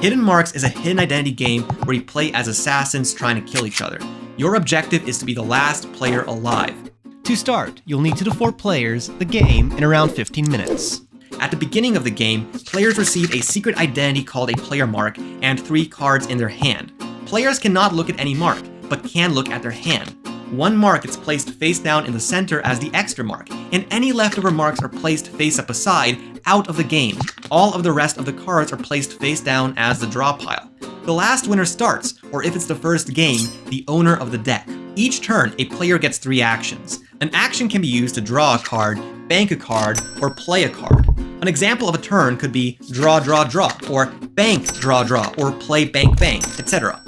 Hidden Marks is a hidden identity game where you play as assassins trying to kill each other. Your objective is to be the last player alive. To start, you'll need 2 to 4 players, the game, in around 15 minutes. At the beginning of the game, players receive a secret identity called a player mark and 3 cards in their hand. Players cannot look at any mark, but can look at their hand. One mark is placed face down in the center as the extra mark, and any leftover marks are placed face up aside, out of the game. All of the rest of the cards are placed face down as the draw pile. The last winner starts, or if it's the first game, the owner of the deck. Each turn, a player gets 3 actions. An action can be used to draw a card, bank a card, or play a card. An example of a turn could be draw, draw, draw, or bank, draw, draw, or play, bank, bank, etc.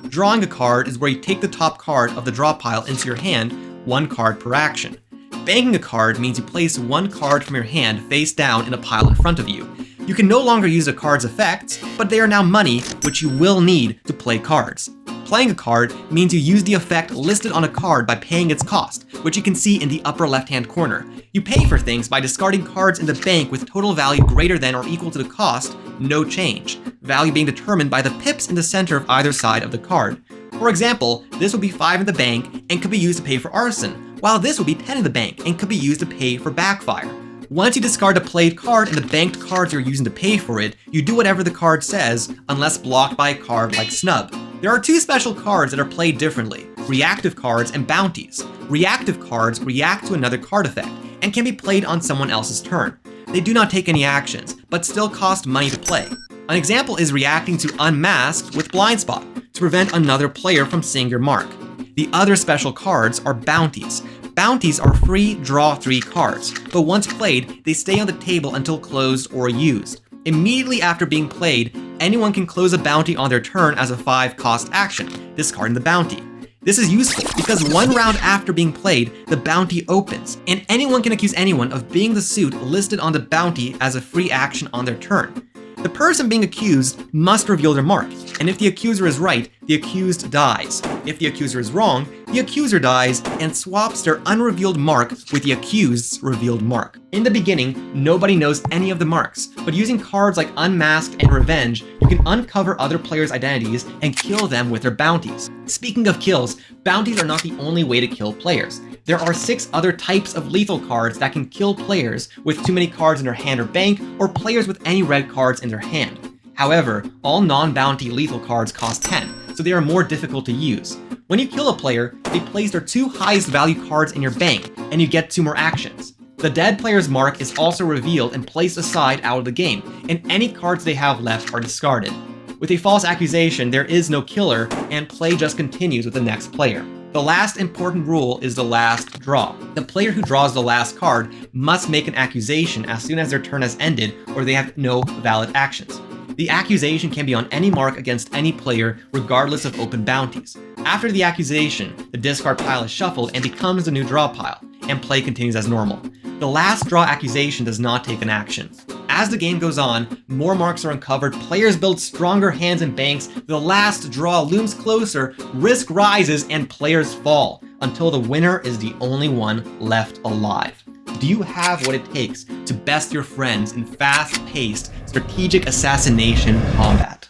Drawing a card is where you take the top card of the draw pile into your hand, 1 card per action. Banking a card means you place 1 card from your hand face down in a pile in front of you. You can no longer use a card's effects, but they are now money, which you will need to play cards. Playing a card means you use the effect listed on a card by paying its cost, which you can see in the upper left-hand corner. You pay for things by discarding cards in the bank with total value greater than or equal to the cost, no change, value being determined by the pips in the center of either side of the card. For example, this would be 5 in the bank and could be used to pay for arson, while this would be 10 in the bank and could be used to pay for backfire. Once you discard a played card and the banked cards you're using to pay for it, you do whatever the card says, unless blocked by a card like Snub. There are 2 special cards that are played differently, reactive cards and bounties. Reactive cards react to another card effect, and can be played on someone else's turn. They do not take any actions, but still cost money to play. An example is reacting to Unmasked with Blind Spot, to prevent another player from seeing your mark. The other special cards are bounties. Bounties are free draw 3 cards, but once played, they stay on the table until closed or used. Immediately after being played, anyone can close a bounty on their turn as a 5-cost action, discarding the bounty. This is useful because 1 round after being played, the bounty opens, and anyone can accuse anyone of being the suit listed on the bounty as a free action on their turn. The person being accused must reveal their mark, and if the accuser is right, the accused dies. If the accuser is wrong, the accuser dies and swaps their unrevealed mark with the accused's revealed mark. In the beginning, nobody knows any of the marks, but using cards like Unmasked and Revenge, you can uncover other players' identities and kill them with their bounties. Speaking of kills, bounties are not the only way to kill players. There are 6 other types of lethal cards that can kill players with too many cards in their hand or bank, or players with any red cards in their hand. However, all non-bounty lethal cards cost 10, so they are more difficult to use. When you kill a player, they place their 2 highest value cards in your bank, and you get 2 more actions. The dead player's mark is also revealed and placed aside out of the game, and any cards they have left are discarded. With a false accusation, there is no killer, and play just continues with the next player. The last important rule is the last draw. The player who draws the last card must make an accusation as soon as their turn has ended, or they have no valid actions. The accusation can be on any mark against any player, regardless of open bounties. After the accusation, the discard pile is shuffled and becomes the new draw pile, and play continues as normal. The last draw accusation does not take an action. As the game goes on, more marks are uncovered, players build stronger hands and banks, the last draw looms closer, risk rises, and players fall, until the winner is the only one left alive. Do you have what it takes to best your friends in fast-paced, strategic assassination combat?